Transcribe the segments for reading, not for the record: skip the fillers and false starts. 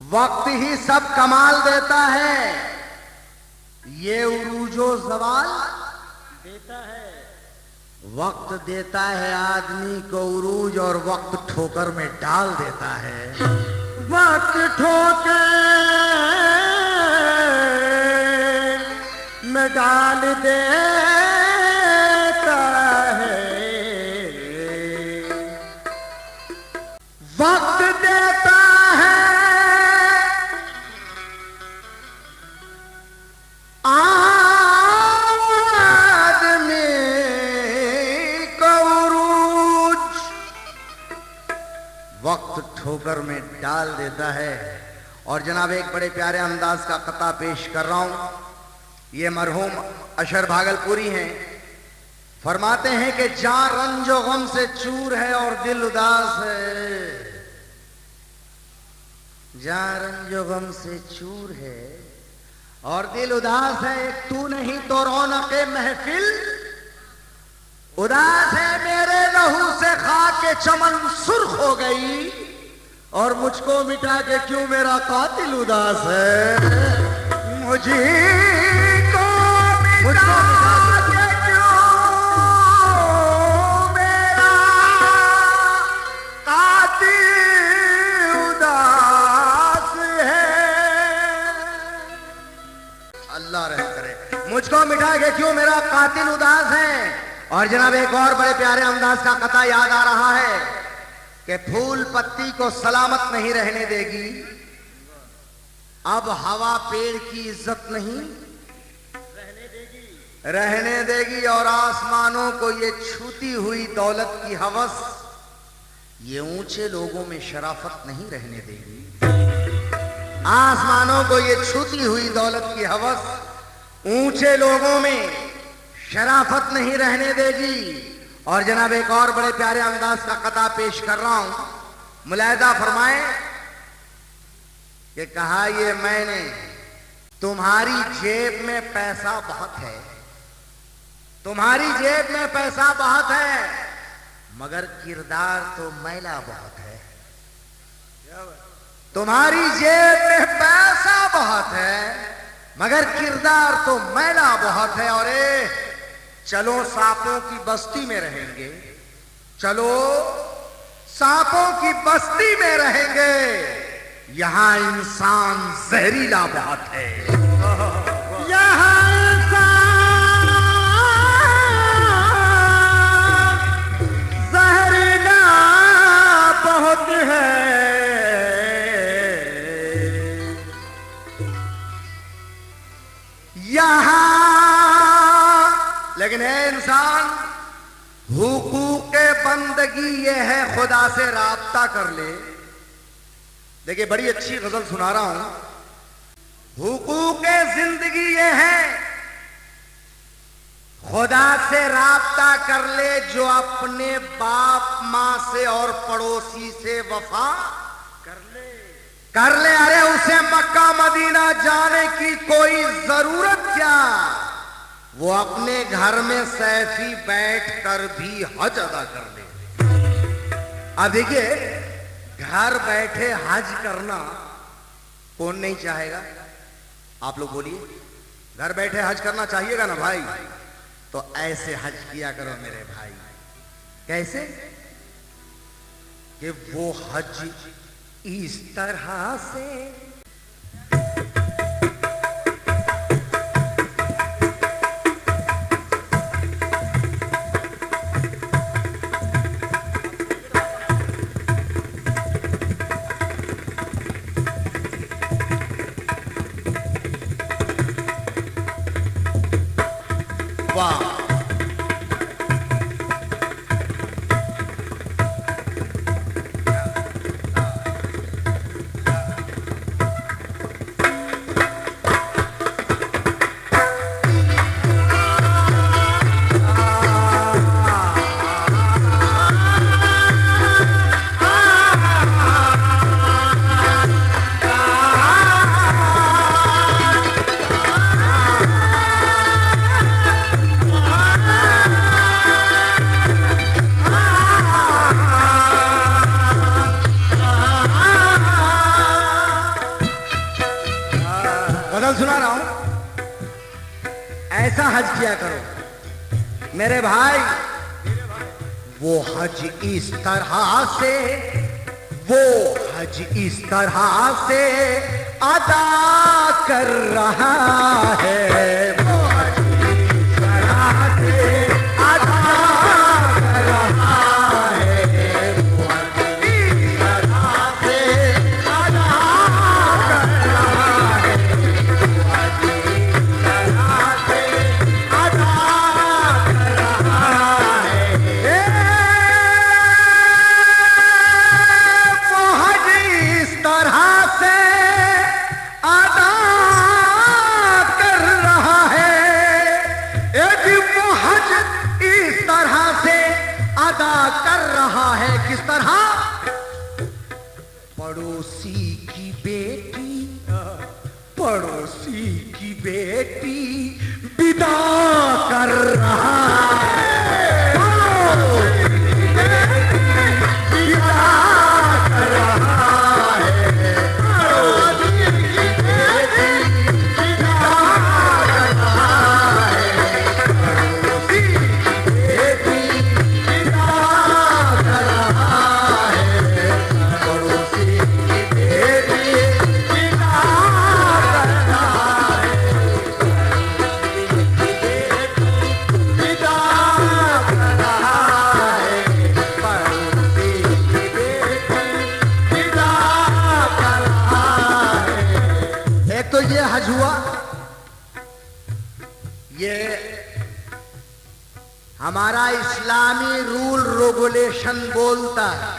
वक्त ही सब कमाल देता है, ये उरूजो जवाल देता है। वक्त देता है आदमी को उरूज और वक्त ठोकर में डाल देता है। वक्त ठोकर में डाल देता है। वक्त देता है आदमी को उरूज, वक्त ठोकर में डाल देता है। और जनाब एक बड़े प्यारे अंदाज का कता पेश कर रहा हूं। ये मरहूम अशर भागलपुरी हैं, फरमाते हैं कि जान रंजो गम से चूर है और दिल उदास है। जान रंजो गम से चूर है और दिल उदास है। एक तू नहीं तो रौनके महफिल उदास है। मेरे लहू से खाके चमन सुर्ख हो गई और मुझको मिटा के क्यों मेरा कातिल उदास है। मुझे मिटा के क्यों मेरा कातिल उदास है। अल्लाह रहम करे। मुझको मिटा के क्यों मेरा कातिल उदास है। और जनाब एक और बड़े प्यारे अंदाज का कथा याद आ रहा है कि फूल पत्ती को सलामत नहीं रहने देगी। अब हवा पेड़ की इज्जत नहीं रहने देगी और आसमानों को ये छूती हुई दौलत की हवस ये ऊंचे लोगों में शराफत नहीं रहने देगी। आसमानों को ये छूती हुई दौलत की हवस ऊंचे लोगों में शराफत नहीं रहने देगी। और जनाब एक और बड़े प्यारे अंदाज का कथा पेश कर रहा हूं। मुलाहिजा फरमाएं कि कहा ये मैंने, तुम्हारी जेब में पैसा बहुत है, तुम्हारी जेब में पैसा बहुत है, मगर किरदार तो मैला बहुत है। तुम्हारी जेब में पैसा बहुत है मगर किरदार तो मैला बहुत है। और चलो सांपों की बस्ती में रहेंगे, चलो सांपों की बस्ती में रहेंगे, यहां इंसान जहरीला बहुत है। यहां इंसान जहरीला बहुत है। यहां लेकिन है इंसान हुकूक बंदगी ये है खुदा से राब्ता कर ले। देखिए बड़ी अच्छी गजल सुना रहा हूं। हुकूक जिंदगी ये है खुदा से राब्ता कर ले, जो अपने बाप मां से और पड़ोसी से वफा कर ले। अरे उसे मक्का मदीना जाने की कोई जरूरत क्या, वो अपने घर में सैफी बैठ कर भी हज अदा कर ले। अब देखिए घर बैठे हज करना कौन नहीं चाहेगा। आप लोग बोलिए, घर बैठे हज करना चाहिएगा ना भाई। तो ऐसे हज किया करो मेरे भाई। कैसे कि वो हज इस तरह से गजल सुना रहा हूं, ऐसा हज किया करो मेरे भाई। वो हज इस तरह से, वो हज इस तरह से अदा कर रहा है, वो हज इस तरह से अदा कर रहा है, वो हज इस तरह से अदा कर रहा है, वो हज इस तरह से अदा कर रहा है। वो हज इस तरह से अदा कर रहा है, वो हज इस तरह से अदा कर रहा है। किस तरह? पड़ोसी की बेटी, पड़ोसी की बेटी विदा कर रहा है, विदा कर रहा है, पड़ोसी की बेटी विदा कर रहा है, पड़ोसी की बेटी विदा कर रहा है, पड़ोसी की बेटी विदा कर रहा है, विदा कर रहा है, पड़ोसी की बेटी विदा कर रहा है। एक तो ये हज हुआ, ये हमारा इस्लामी रूल रेगुलेशन बोलता है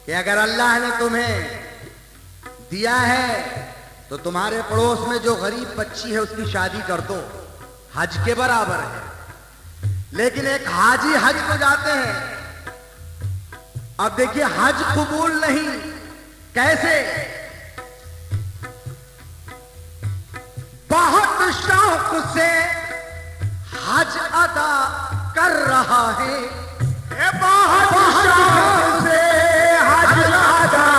कि अगर अल्लाह ने तुम्हें दिया है तो तुम्हारे पड़ोस में जो गरीब बच्ची है उसकी शादी कर दो, हज के बराबर है। लेकिन एक हाजी हज को जाते हैं, अब देखिए हज कबूल नहीं, कैसे? बहुत शौक से हज अदा कर रहा है, बहुत शौक से हज अदा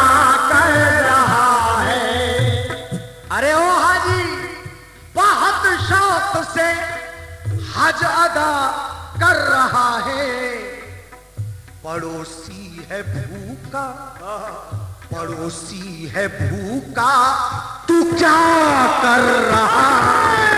कर रहा है। अरे ओ हाजी, बहुत शौक से हज अदा कर रहा है, पड़ोसी है भूखा, पड़ोसी है भूखा, तू क्या कर रहा है?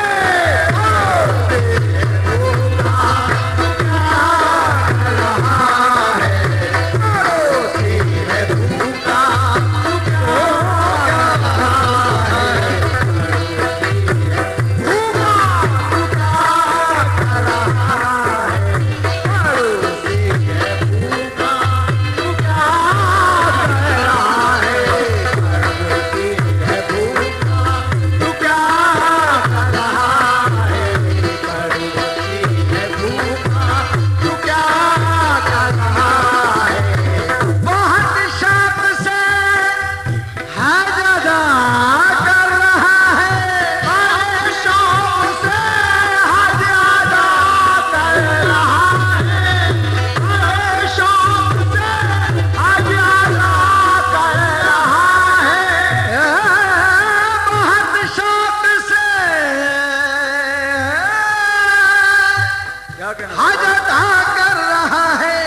हज अदा कर रहा है,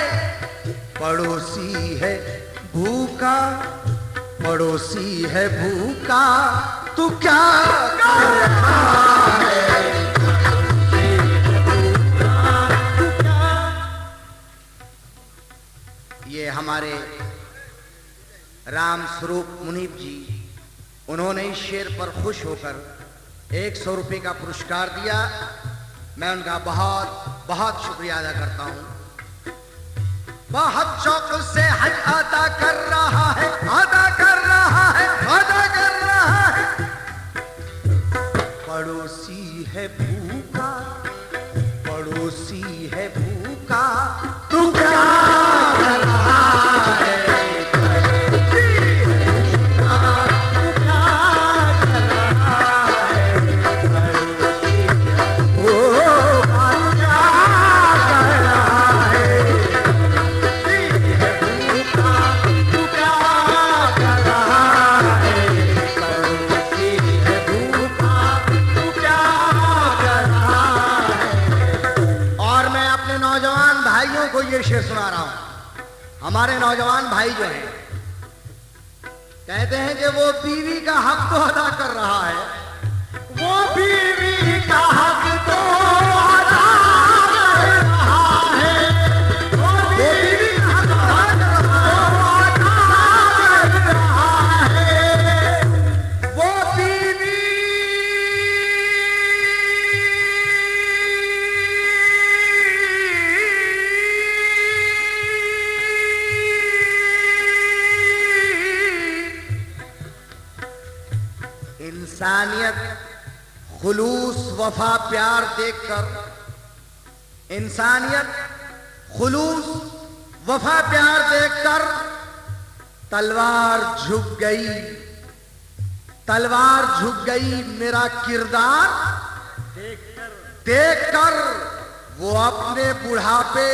पड़ोसी है भूखा, पड़ोसी है भूखा, तू क्या कर रहा है? ये हमारे राम स्वरूप मुनीब जी, उन्होंने इस शेर पर खुश होकर 100 रुपये का पुरस्कार दिया। मैं उनका बहुत बहुत शुक्रिया अदा करता हूं। बहुत शौक से हज अदा कर रहा है, अदा कर रहा है, अदा कर रहा है, पड़ोसी है भूखा, पड़ोसी है भूखा, तू क्या कर रहा है? शेर सुना रहा हूं। हमारे नौजवान भाई जो हैं कहते हैं कि वो बीवी का हक तो अदा कर रहा है, वो बीवी का हक तो अदा कर रहा है, वो बीवी का हक अदा कर रहा है, वो बीवी इंसानियत, खुलूस, वफा, प्यार देखकर, इंसानियत, खुलूस, वफा, प्यार देखकर तलवार झुक गई, तलवार झुक गई। मेरा किरदार देखकर वो अपने बुढ़ापे,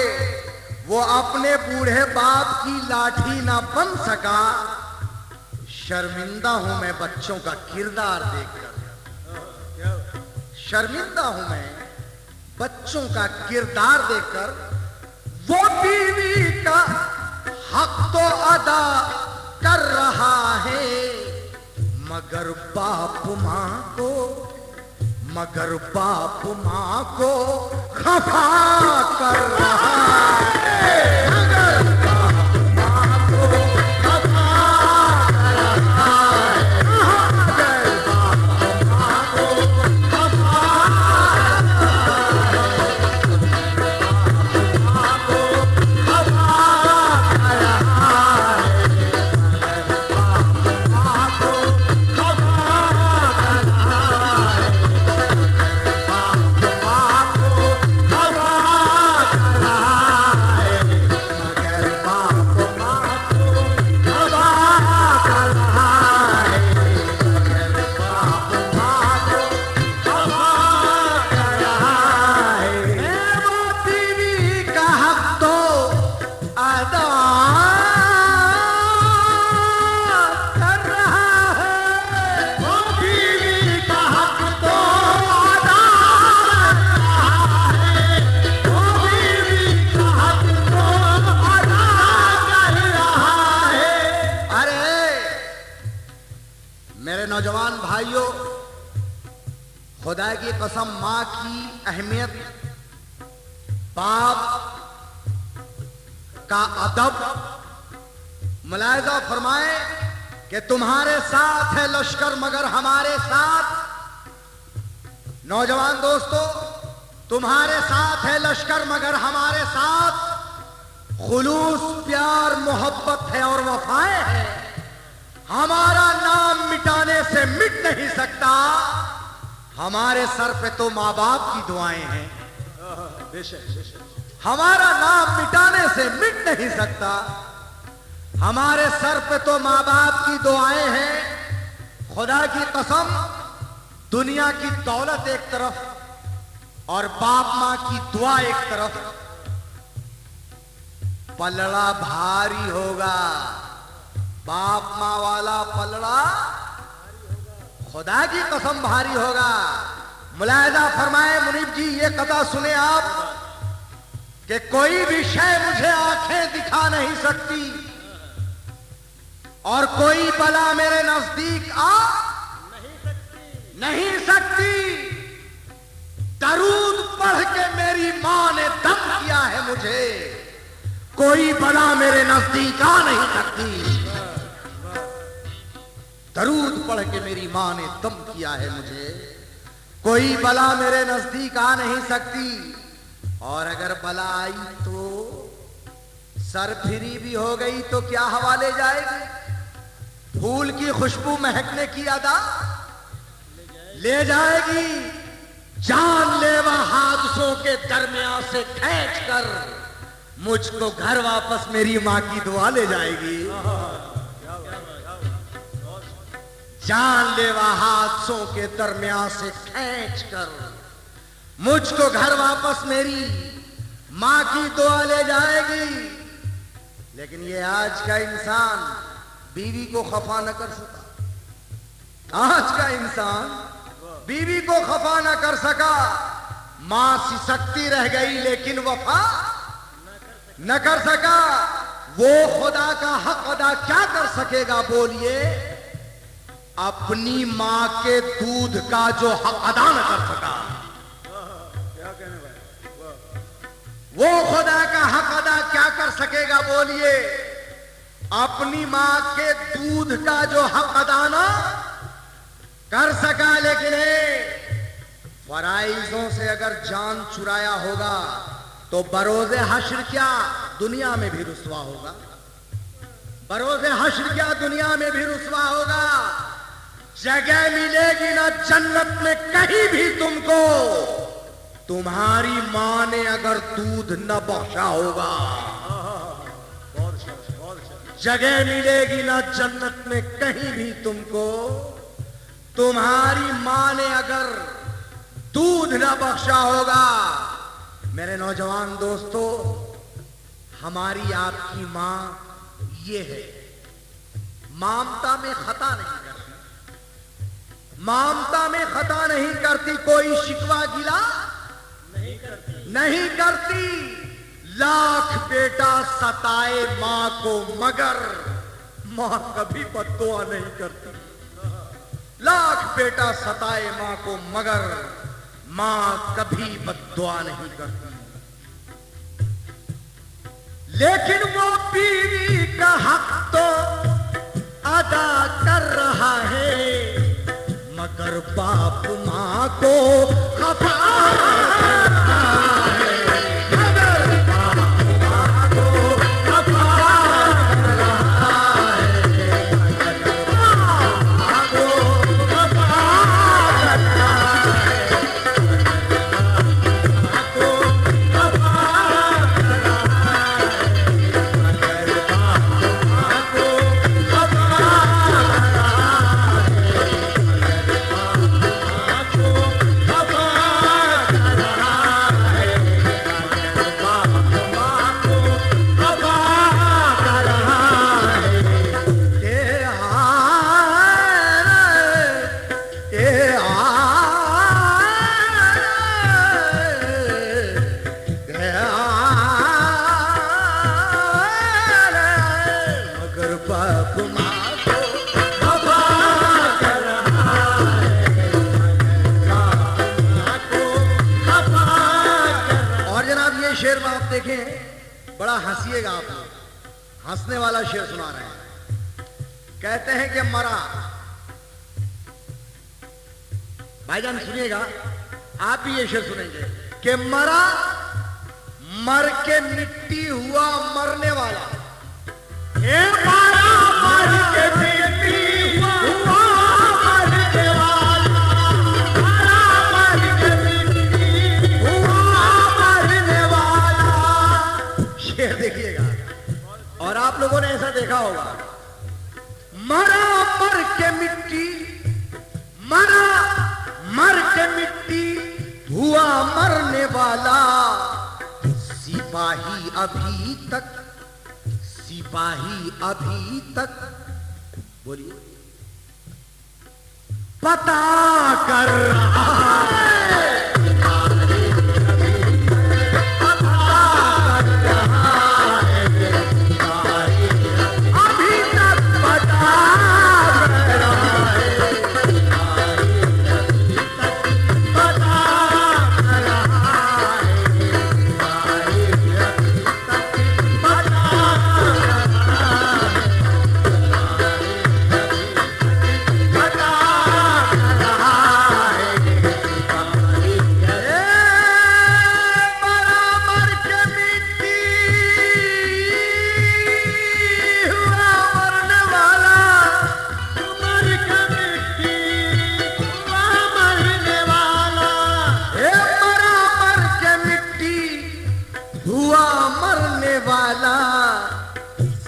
वो अपने बूढ़े बाप की लाठी ना बन सका। शर्मिंदा हूं मैं बच्चों का किरदार देखकर, शर्मिंदा हूं मैं बच्चों का किरदार देखकर। वो बीवी का हक तो अदा कर रहा है, मगर बाप मां को, मगर बाप मां को खफा कर रहा है, मगर बाप मां को खफा कर रहा है, मगर बाप मां को खफा नौजवान भाइयों, खुदा की कसम, मां की अहमियत, बाप का अदब मुलाहिजा फरमाए कि तुम्हारे साथ है लश्कर मगर हमारे साथ, नौजवान दोस्तों तुम्हारे साथ है लश्कर मगर हमारे साथ खुलूस, प्यार, मोहब्बत है और वफाएं है। हमारा नाम मिटाने से मिट नहीं सकता, हमारे सर पे तो माँ बाप की दुआएं हैं। हमारा नाम मिटाने से मिट नहीं सकता, हमारे सर पे तो माँ बाप की दुआएं हैं। खुदा की कसम, दुनिया की दौलत एक तरफ और बाप माँ की दुआ एक तरफ, पलड़ा भारी होगा। बाप माँ वाला पलड़ा खुदा की कसम भारी होगा। मुलाहिजा फरमाए मुनीब जी, ये कथा सुने आप कि कोई भी शय मुझे आंखें दिखा नहीं सकती और कोई बला मेरे नजदीक आ नहीं सकती। दरूद पढ़ के मेरी मां ने दम किया है मुझे, कोई बला मेरे नजदीक आ नहीं सकती। दरूद पढ़ के मेरी मां ने दम किया है मुझे, कोई बला मेरे नजदीक आ नहीं सकती। और अगर बला आई तो सरफिरी भी हो गई तो क्या हवाले जाएगी? फूल की खुशबू महकने की अदा ले जाएगी। जानलेवा हादसों के दरमियान से खींच कर मुझको घर वापस मेरी मां की दुआ ले जाएगी। जानलेवा हादसों के दरमियान से खींचकर मुझको घर वापस मेरी मां की दुआ ले जाएगी। लेकिन ये आज का इंसान बीवी को खफा न कर सका। आज का इंसान बीवी को खफा न कर सका। मां सिसकती रह गई लेकिन वफा न कर सका, वो खुदा का हक अदा क्या कर सकेगा बोलिए? अपनी मां के दूध का जो हक अदा न कर सका, क्या कहने भाई? वो खुदा का हक अदा क्या कर सकेगा बोलिए? अपनी मां के दूध का जो हक अदा ना कर सका, लेकिन फराइजों से अगर जान चुराया होगा तो बरोज़े हश्र क्या दुनिया में भी रुसवा होगा, बरोज़े हश्र क्या दुनिया में भी रुसवा होगा। जगह मिलेगी ना जन्नत में कहीं भी तुमको, तुम्हारी मां ने अगर दूध न बख्शा होगा। जगह मिलेगी ना जन्नत में कहीं भी तुमको, तुम्हारी मां ने अगर दूध न बख्शा होगा। मेरे नौजवान दोस्तों, हमारी आपकी मां ये है, ममता में खता नहीं करती, ममता में खता नहीं करती, कोई शिकवा गिला नहीं करती। लाख बेटा सताए मां को मगर मां कभी बद्दुआ नहीं करती। लाख बेटा सताए मां को मगर मां कभी बद्दुआ नहीं करती। लेकिन वो बीवी का हक तो अदा कर रहा है, मगर बाप मां को खफा बड़ा हंसिएगा आप लोग, हंसने वाला शेर सुना रहे हैं। कहते हैं कि मरा, भाईजान सुनिएगा, आप भी ये शेर सुनेंगे कि मरा मर के मिट्टी हुआ मरने वाला। मरा मर के मिट्टी हुआ मरने वाला, मरा मर के मिट्टी हुआ मरने वाला। शेर देखिएगा, और आप लोगों ने ऐसा देखा होगा, मरा मर के मिट्टी, मरा मर के मिट्टी हुआ मरने वाला। सिपाही अभी तक, सिपाही अभी तक, बोलिए, पता कर रहा है,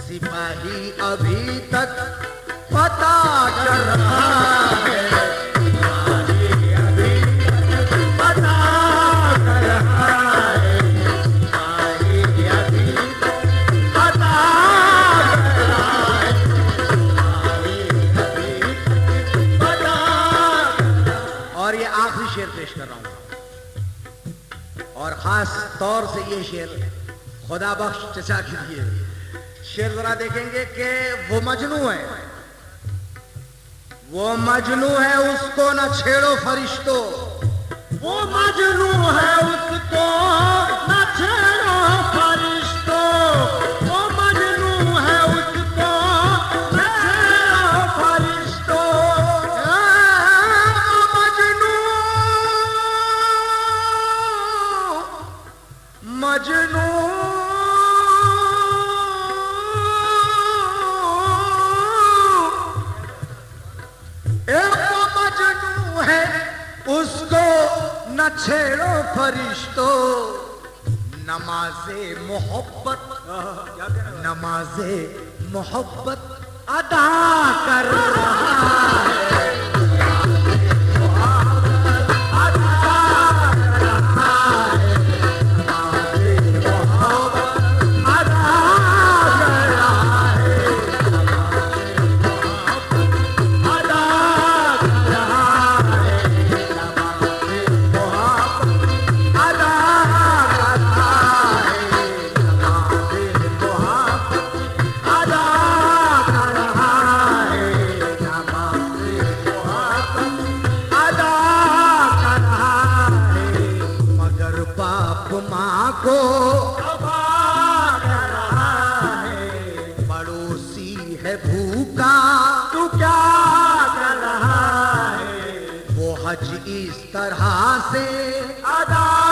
सिपाही अभी तक पता कर रहा है, सिपाही अभी तक पता कर रहा है, सिपाही अभी तक पता कर रहा है, सिपाही अभी तक पता। और ये आखिरी शेर पेश कर रहा हूं, और खास तौर से ये शेर खुदा बख्श चचा के लिए शेर जरा देखेंगे कि वो मजनू है, वो मजनू है, उसको न छेड़ो फरिश्तों। वो मजनू है उसको न छेड़ो फरिश्तों, वो मजनू है उसको न छेड़ो फरिश्तों। मजनू मजनू है उसको न छेड़ो फरिश्तों। नमाज़े मोहब्बत, नमाज़े मोहब्बत अदा कर रहा है। पड़ोसी है भूखा, तू क्या कर रहा है? वो हज इस तरह से अदा